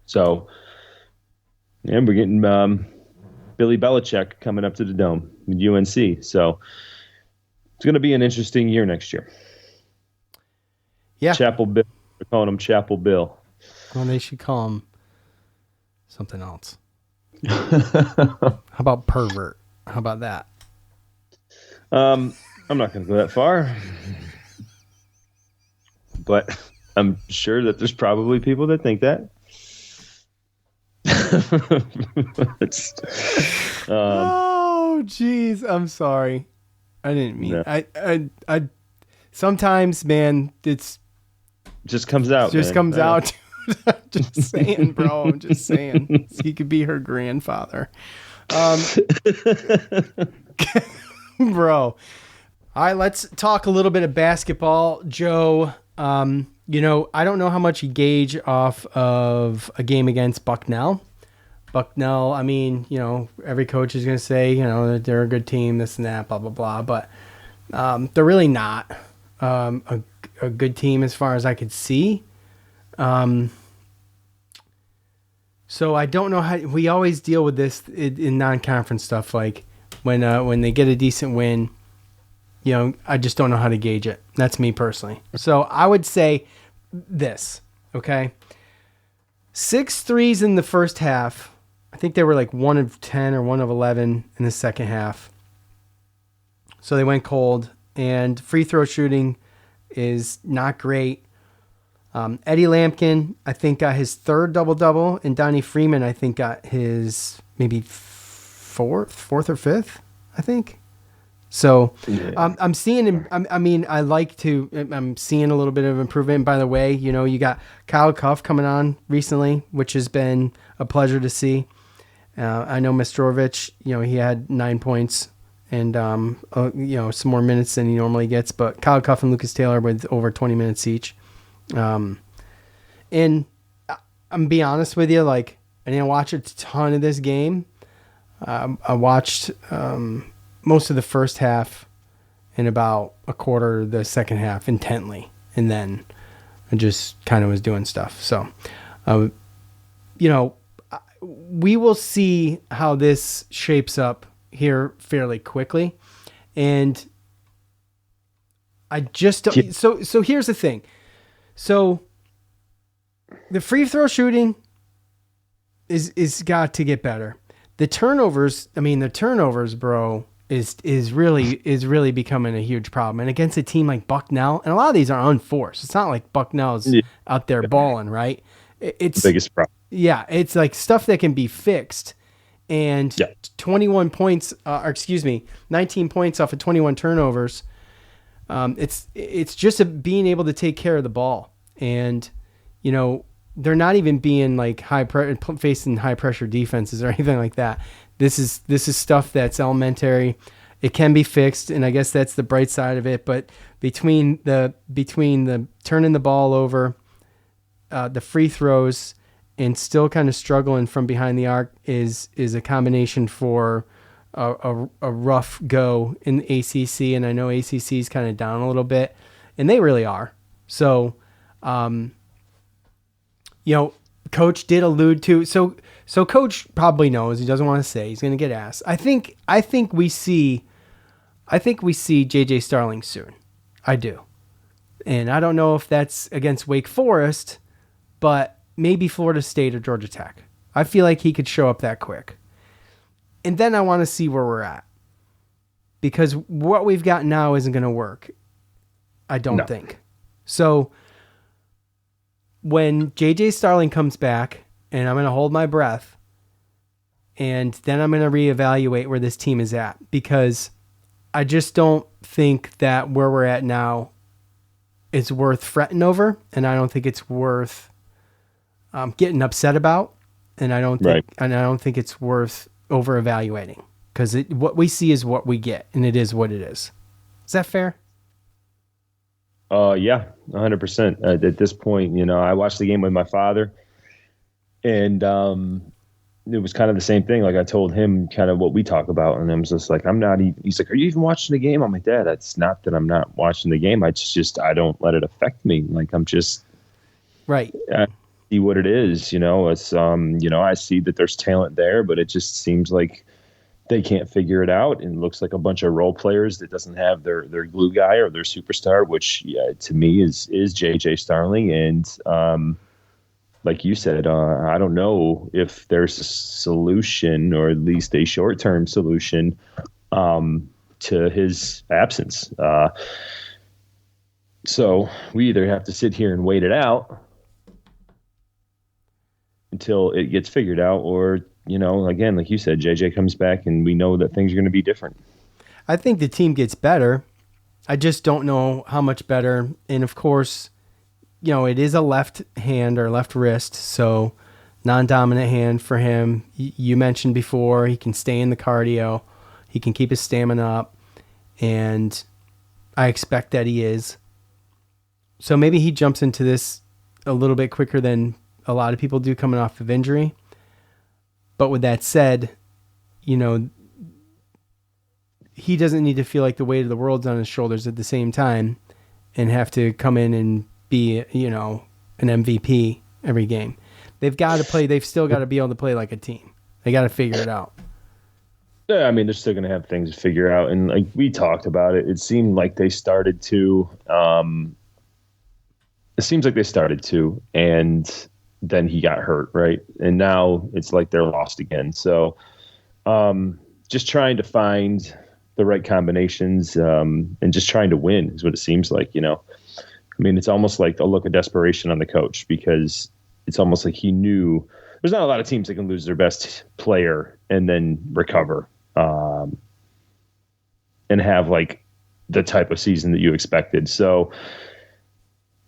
S4: So, and we're getting Billy Belichick coming up to the Dome with UNC. So it's going to be an interesting year next year.
S3: Yeah.
S4: Chapel Bill. They're calling him Chapel Bill.
S3: Well, they should call him something else. How about pervert? How about that?
S4: I'm not going to go that far, but I'm sure that there's probably people that think that.
S3: Oh, geez. I'm sorry. I didn't mean. No. I sometimes, man, it's
S4: just comes out.
S3: Just comes out. Just saying, bro. I'm just saying. He could be her grandfather. Bro. All right, let's talk a little bit of basketball. Joe, I don't know how much you gauge off of a game against Bucknell, Bucknell, I mean, every coach is going to say, that they're a good team, this and that, blah, blah, blah. But they're really not a good team as far as I could see. So I don't know how we always deal with this in non-conference stuff. Like when they get a decent win, I just don't know how to gauge it. That's me personally. So I would say this, okay? 6 threes in the first half. I think they were like 1 of 10 or 1 of 11 in the second half. So they went cold, and free throw shooting is not great. Eddie Lampkin, I think, got his 3rd double-double, and Donnie Freeman, I think, got his maybe 4th or 5th, I think. So I'm seeing him. I'm seeing a little bit of improvement. And by the way, you got Kyle Cuff coming on recently, which has been a pleasure to see. I know Mistrovich, he had 9 points and, some more minutes than he normally gets, but Kyle Cuff and Lucas Taylor with over 20 minutes each. And I'm be honest with you, I didn't watch a ton of this game. I watched most of the first half and about a quarter of the second half intently, and then I just kind of was doing stuff. So, we will see how this shapes up here fairly quickly, and I just don't. So here's the thing. So the free throw shooting is got to get better. The turnovers, bro, is really becoming a huge problem. And against a team like Bucknell, and a lot of these are unforced. It's not like Bucknell's out there balling, right? It's
S4: the biggest problem.
S3: Yeah, it's like stuff that can be fixed. And 21 points, 19 points off of 21 turnovers. It's just being able to take care of the ball, and they're not even being like facing high pressure defenses or anything like that. This is stuff that's elementary. It can be fixed, and I guess that's the bright side of it. But between the turning the ball over, the free throws, and still kind of struggling from behind the arc is a combination for a rough go in the ACC, and I know ACC is kind of down a little bit, and they really are. So, Coach did allude to so Coach probably knows. He doesn't want to say. He's going to get asked. I think we see JJ Starling soon. I do, and I don't know if that's against Wake Forest, but maybe Florida State or Georgia Tech. I feel like he could show up that quick. And then I want to see where we're at, because what we've got now isn't going to work. I don't think. So when JJ Starling comes back, and I'm going to hold my breath, and then I'm going to reevaluate where this team is at, because I just don't think that where we're at now is worth fretting over, and I don't think it's worth getting upset about, and I don't think it's worth over evaluating, because what we see is what we get, and it is what it is. Is that fair?
S4: Yeah, 100%. At this point, I watched the game with my father, and it was kind of the same thing. Like I told him kind of what we talk about, and I was just like, he's like, are you even watching the game? I'm like, Dad, it's not that I'm not watching the game. I don't let it affect me. Like I'm just
S3: right.
S4: I see what it is, it's, I see that there's talent there, but it just seems like they can't figure it out. And it looks like a bunch of role players that doesn't have their glue guy or their superstar, which to me is JJ Starling. And, like you said, I don't know if there's a solution, or at least a short-term solution, to his absence. So we either have to sit here and wait it out until it gets figured out, or, again, like you said, JJ comes back and we know that things are going to be different.
S3: I think the team gets better. I just don't know how much better. And of course, it is a left hand or left wrist, so non-dominant hand for him. You mentioned before, he can stay in the cardio. He can keep his stamina up, and I expect that he is. So maybe he jumps into this a little bit quicker than a lot of people do coming off of injury. But with that said, you know, he doesn't need to feel like the weight of the world's on his shoulders at the same time and have to come in and be, you know, an MVP every game. They've got to play. They've still got to be able to play like a team. They got to figure it out.
S4: Yeah, I mean, they're still going to have things to figure out. And like we talked about it, it seemed like they started to. It seems like they started to, and then he got hurt, right? And now it's like they're lost again. So just trying to find the right combinations and just trying to win is what it seems like, you know. I mean, it's almost like a look of desperation on the coach because it's almost like he knew there's not a lot of teams that can lose their best player and then recover and have like the type of season that you expected. So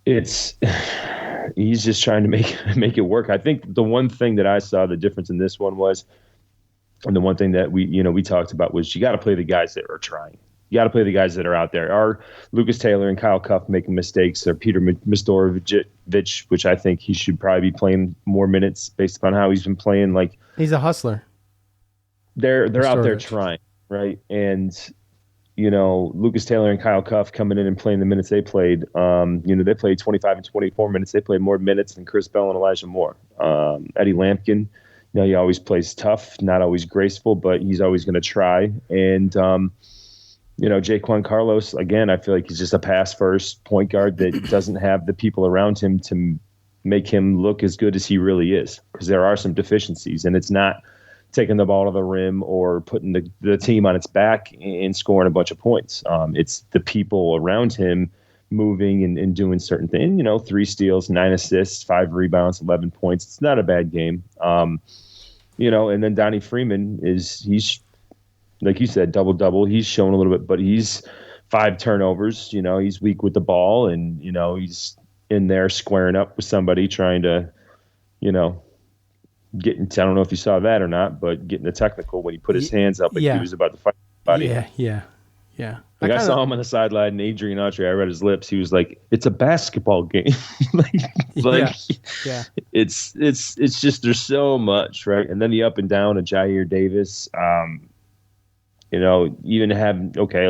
S4: he's just trying to make it work. I think the one thing that I saw the difference in this one was, and the one thing that we talked about was you got to play the guys that are trying. You got to play the guys that are out there. Are Lucas Taylor and Kyle Cuff making mistakes? Or Peter Mistorovic, which I think he should probably be playing more minutes based upon how he's been playing. Like
S3: he's a hustler.
S4: They're out there trying, right? And you know, Lucas Taylor and Kyle Cuff coming in and playing the minutes they played. They played 25 and 24 minutes. They played more minutes than Chris Bell and Elijah Moore. Eddie Lampkin, you know, he always plays tough, not always graceful, but he's always going to try. And Jaquan Carlos, again, I feel like he's just a pass-first point guard that doesn't have the people around him to make him look as good as he really is, because there are some deficiencies, and it's not taking the ball to the rim or putting the team on its back and scoring a bunch of points. It's the people around him moving and doing certain things. 3 steals, 9 assists, 5 rebounds, 11 points. It's not a bad game. And then Donnie Freeman he's like you said, double-double. He's shown a little bit, but he's 5 turnovers. He's weak with the ball, and, he's in there squaring up with somebody trying to, I don't know if you saw that or not, but getting the technical when he put his hands up and he was about to fight somebody.
S3: Yeah.
S4: Like I saw him on the sideline, and Adrian Autry, I read his lips. He was like, "It's a basketball game." It's just there's so much, right? And then the up and down of Jair Davis. Even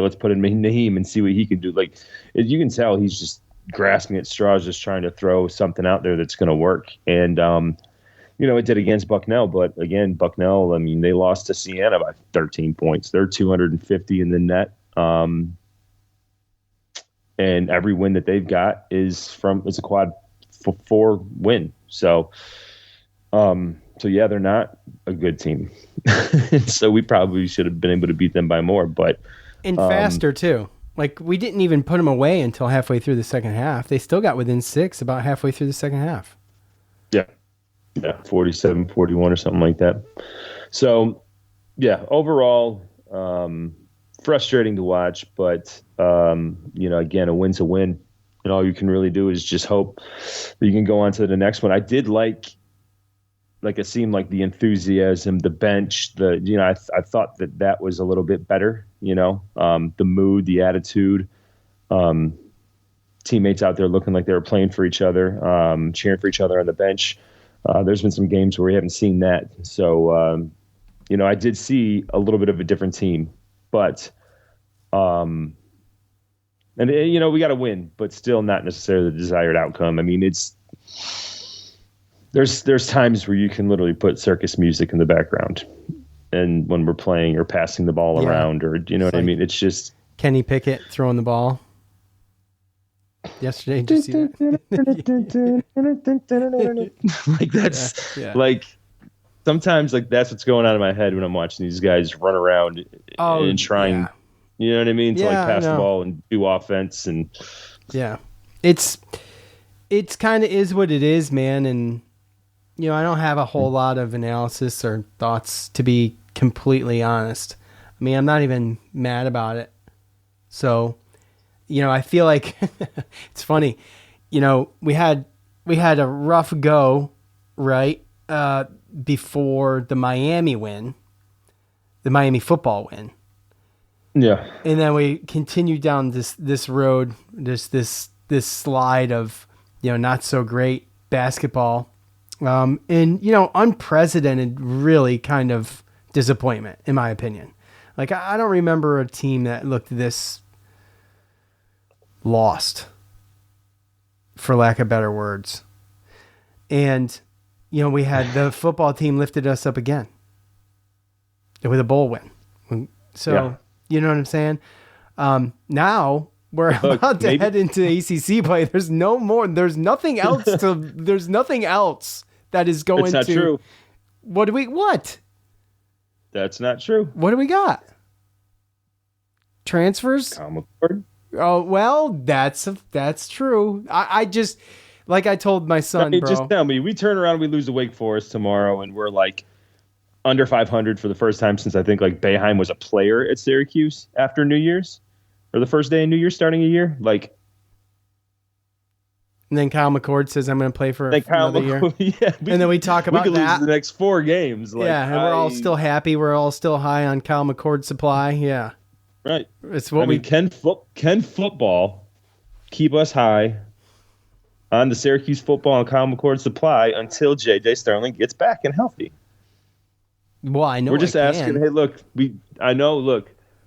S4: let's put in Naheem and see what he can do. Like you can tell he's just grasping at straws, just trying to throw something out there that's going to work. And it did against Bucknell, but again, Bucknell, I mean, they lost to Siena by 13 points. They're 250 in the net. And every win that they've got is a quad 4 win. So they're not a good team. So we probably should have been able to beat them by more, but
S3: faster too. Like we didn't even put them away until halfway through the second half. They still got within 6 about halfway through the second half.
S4: Yeah, 47-41 or something like that. So, overall, frustrating to watch, but again, a win's a win, and all you can really do is just hope that you can go on to the next one. I did like it seemed like the enthusiasm, the bench, I thought that was a little bit better. The mood, the attitude, teammates out there looking like they were playing for each other, cheering for each other on the bench. There's been some games where we haven't seen that. So, I did see a little bit of a different team, but, we got to win, but still not necessarily the desired outcome. I mean, there's times where you can literally put circus music in the background, and when we're playing or passing the ball around, or what I mean? It's just
S3: Kenny Pickett throwing the ball yesterday. Did you see that?
S4: Like that's like sometimes like that's what's going on in my head when I'm watching these guys run around and trying. Yeah. You know what I mean? To pass the ball and do offense and
S3: it's kind of is what it is, man. And I don't have a whole lot of analysis or thoughts, to be completely honest. I mean, I'm not even mad about it. So, I feel like it's funny. We had a rough go, right? Before the Miami football win.
S4: Yeah.
S3: And then we continued down this road, this slide of, not so great basketball. And, unprecedented, really kind of disappointment, in my opinion. Like, I don't remember a team that looked this lost, for lack of better words. And, we had the football team lifted us up again with a bowl win. So, You know what I'm saying? Now we're about to head into ACC play. There's nothing else there's nothing else that is going to.
S4: It's not true.
S3: What?
S4: That's not true.
S3: What do we got? Transfers?
S4: Kyle McCord.
S3: Oh, well, that's true. I just, like I told my son, bro.
S4: Just tell me, we turn around, we lose to Wake Forest tomorrow, and we're like under 500 for the first time since I think like Boeheim was a player at Syracuse after New Year's, or the first day of New Year's starting a year. Like,
S3: and then Kyle McCord says, I'm going to play for another year.
S4: Yeah,
S3: and then we talk about
S4: we could
S3: that.
S4: lose the next 4 games. Like,
S3: yeah, and we're all still happy. We're all still high on Kyle McCord's supply. Yeah.
S4: Right.
S3: It's what
S4: can football keep us high on the Syracuse football and Kyle McCord supply until J.J. Sterling gets back and healthy?
S3: Well, I know
S4: we're just asking. Hey, look,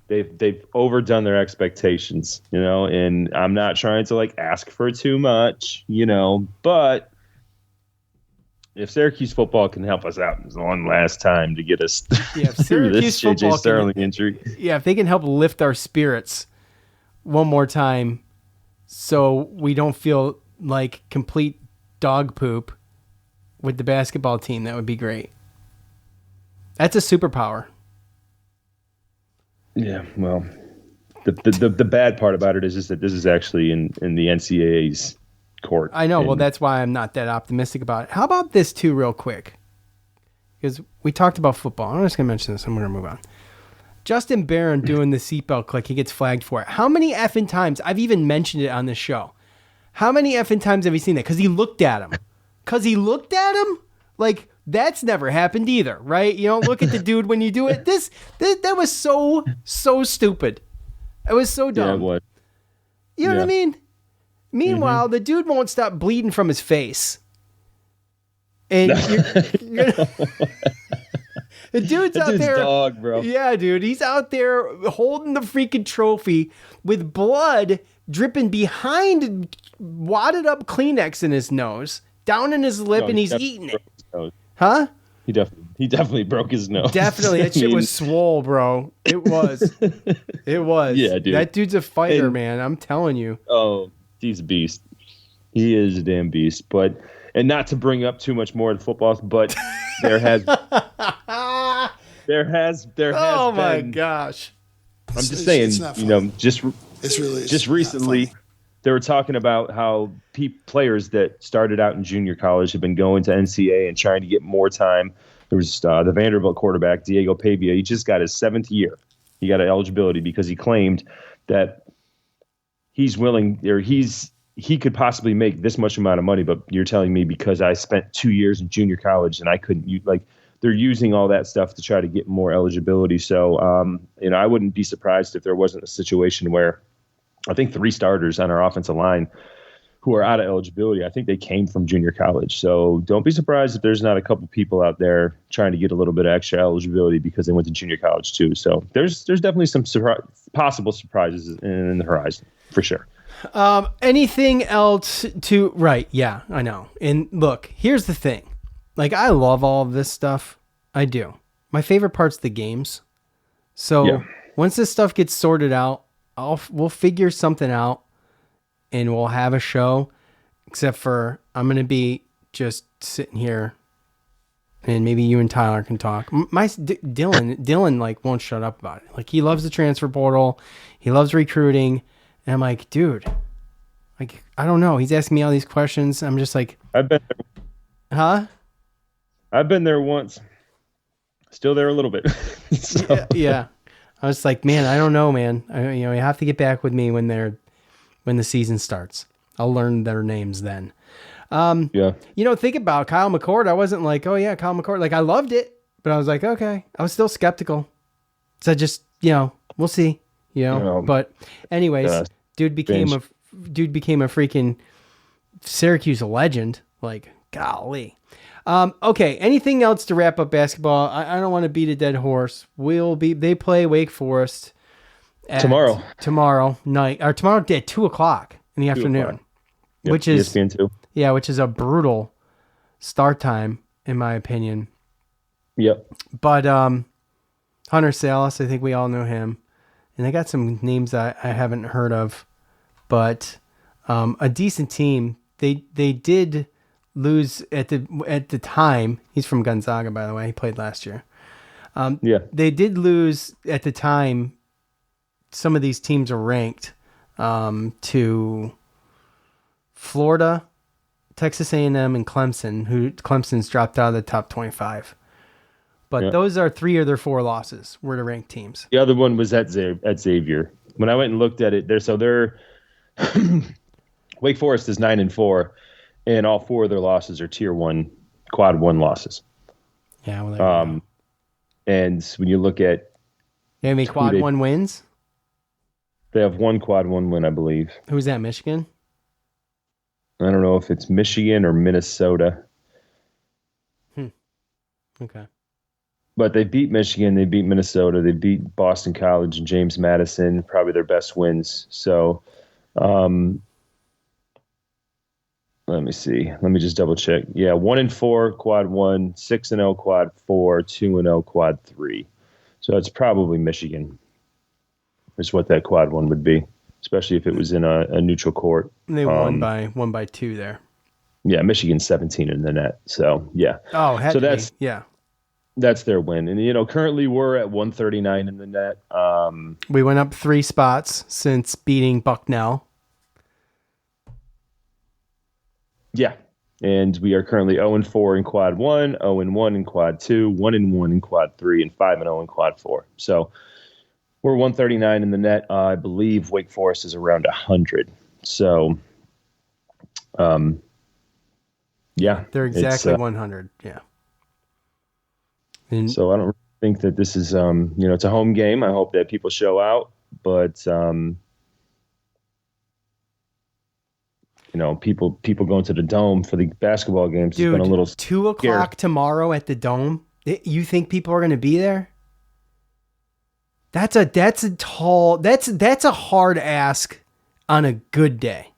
S4: they've overdone their expectations, and I'm not trying to like ask for too much, but if Syracuse football can help us out one last time to get us through this J.J. Sterling injury.
S3: Yeah, if they can help lift our spirits one more time so we don't feel like complete dog poop with the basketball team, that would be great. That's a superpower.
S4: Yeah, well, the bad part about it is that this is actually in the NCAA's court.
S3: I know. Well, that's why I'm not that optimistic about it. How about this too, real quick? Because we talked about football. I'm just going to mention this. I'm going to move on. Justin Barron doing the seatbelt click. He gets flagged for it. How many effing times? I've even mentioned it on this show. How many effing times have you seen that? Because he looked at him. Like, that's never happened either, right? You don't look at the dude when you do it. That was so stupid. It was so dumb.
S4: Yeah, it was.
S3: You know what I mean? Meanwhile, the dude won't stop bleeding from his face. And the dude's out there.
S4: Dog, bro.
S3: Yeah, dude. He's out there holding the freaking trophy with blood dripping behind wadded up Kleenex in his nose, down in his lip, and he's eating it. Huh?
S4: He definitely broke his nose.
S3: Definitely. That shit was swole, bro. It was. It was.
S4: Yeah, dude.
S3: That dude's a fighter, man. I'm telling you.
S4: Oh, he's a beast. He is a damn beast. And not to bring up too much more of the football, but there has
S3: oh my
S4: been,
S3: gosh.
S4: I'm just saying, just recently
S12: fun.
S4: They were talking about how players that started out in junior college have been going to NCAA and trying to get more time. There was the Vanderbilt quarterback, Diego Pavia. He just got his 7th year. He got an eligibility because he claimed that he's willing, or he could possibly make this much amount of money, but you're telling me because I spent 2 years in junior college and I couldn't, they're using all that stuff to try to get more eligibility. So, I wouldn't be surprised if there wasn't a situation where I think 3 starters on our offensive line who are out of eligibility, I think they came from junior college. So don't be surprised if there's not a couple people out there trying to get a little bit of extra eligibility because they went to junior college too. So there's definitely some possible surprises in the horizon for sure.
S3: Anything else to, right. Yeah, I know. And look, here's the thing. Like, I love all of this stuff. I do. My favorite part's the games. So once this stuff gets sorted out, we'll figure something out and we'll have a show, except for I'm going to be just sitting here and maybe you and Tyler can talk. Dylan like won't shut up about it. Like, he loves the transfer portal. He loves recruiting. And I'm like, dude, like, I don't know. He's asking me all these questions. I'm just like,
S4: I've been there.
S3: Huh?
S4: I've been there once. Still there a little bit. So.
S3: Yeah. I was like, man, I don't know, man. You have to get back with me when the season starts. I'll learn their names then. Think about Kyle McCord. I wasn't like, oh yeah, Kyle McCord. Like, I loved it, but I was like, okay. I was still skeptical. So just, we'll see. But anyways, dude became a freaking Syracuse legend. Like, Golly. Okay, anything else to wrap up basketball? I don't want to beat a dead horse. They play Wake Forest tomorrow night, or tomorrow at 2:00 in the afternoon,
S4: Yep,
S3: which is
S4: ESPN2.
S3: Yeah, which is a brutal start time in my opinion.
S4: Yep.
S3: But Hunter Salas, I think we all know him, and they got some names I haven't heard of, but a decent team. They did lose at the time. He's from Gonzaga, by the way. He played last year. They did lose at the time. Some of these teams are ranked to Florida, Texas A&M, and Clemson, who Clemson's dropped out of the top 25. But those are 3 of their 4 losses were to ranked teams.
S4: The other one was at Xavier. When I went and looked at it, they're Wake Forest is 9-4, and all 4 of their losses are Tier 1, Quad 1 losses.
S3: Yeah, well,
S4: and when you look at
S3: they have any Quad 1 wins?
S4: They have 1 Quad 1 win, I believe.
S3: Who's that, Michigan?
S4: I don't know if it's Michigan or Minnesota.
S3: Okay.
S4: But they beat Michigan, they beat Minnesota, they beat Boston College and James Madison, probably their best wins. So, let me see. Let me just double check. Yeah, 1-4 Quad 1, 6-0 Quad 4, 2-0 Quad 3. So it's probably Michigan. Is what that Quad 1 would be, especially if it was in a neutral court.
S3: And they won by 2 there.
S4: Yeah, Michigan's 17 in the net. So yeah.
S3: Oh,
S4: so that's
S3: yeah.
S4: That's their win. And currently we're at 139 in the net.
S3: We went up 3 spots since beating Bucknell.
S4: Yeah. And we are currently 0-4 in Quad 1, 0-1 in Quad 2, 1-1 in Quad 3, and 5-0 in Quad 4. So we're 139 in the net. I believe Wake Forest is around 100. So, yeah.
S3: They're exactly 100. Yeah. And
S4: so I don't think that this is, it's a home game. I hope that people show out, but, people going to the Dome for the basketball games has been a little
S3: 2:00
S4: scary.
S3: tomorrow at the Dome. You think people are going to be there? That's a hard ask on a good day.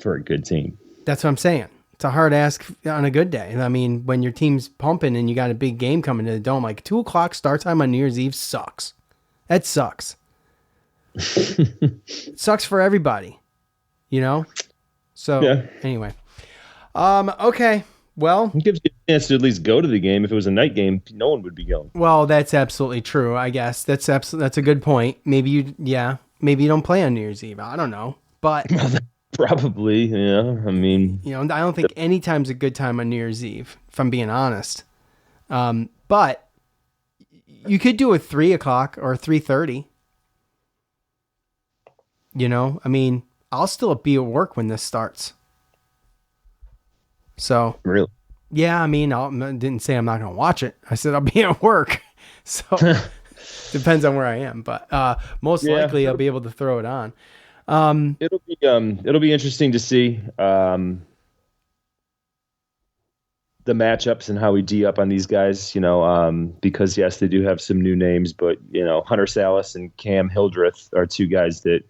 S4: For a good team.
S3: That's what I'm saying. It's a hard ask on a good day. I mean, when your team's pumping and you got a big game coming to the Dome, like 2:00 start time on New Year's Eve sucks. That sucks. It sucks for everybody, So anyway, okay. Well,
S4: it gives you a chance to at least go to the game. If it was a night game, no one would be going.
S3: Well, that's absolutely true. I guess that's a good point. Maybe you don't play on New Year's Eve. I don't know, but
S4: probably, yeah. I mean,
S3: I don't think any time's a good time on New Year's Eve, if I'm being honest. But you could do a 3:00 or 3:30. I mean, I'll still be at work when this starts. So
S4: really,
S3: yeah. I mean, I didn't say I'm not going to watch it. I said I'll be at work. So depends on where I am, but most likely I'll be able to throw it on.
S4: It'll be interesting to see the matchups and how we D up on these guys. Because yes, they do have some new names, but Hunter Salas and Cam Hildreth are 2 guys that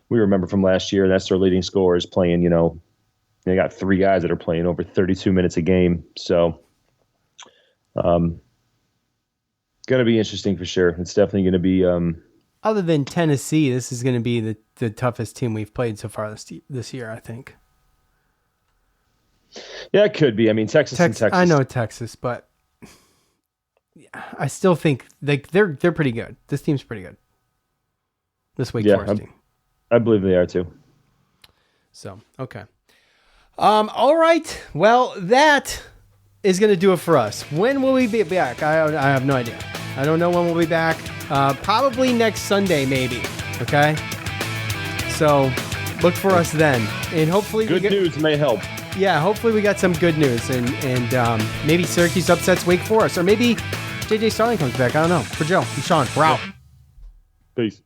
S4: we remember from last year, and that's their leading scorers playing. They got 3 guys that are playing over 32 minutes a game. So, going to be interesting for sure. It's definitely going to be.
S3: Other than Tennessee, this is going to be the toughest team we've played so far this year, I think.
S4: Yeah, it could be. I mean, Texas.
S3: I know Texas, but I still think they're pretty good. This team's pretty good. This Wake Forest team.
S4: I believe they are too.
S3: So, okay. All right. Well, that is going to do it for us. When will we be back? I have no idea. I don't know when we'll be back. Probably next Sunday, maybe. Okay. So look for us then, and hopefully
S4: good news may help.
S3: Yeah, hopefully we got some good news, and maybe Syracuse upsets Wake Forest, or maybe JJ Starling comes back. I don't know. For Joe, I'm Sean. We're out.
S4: Peace.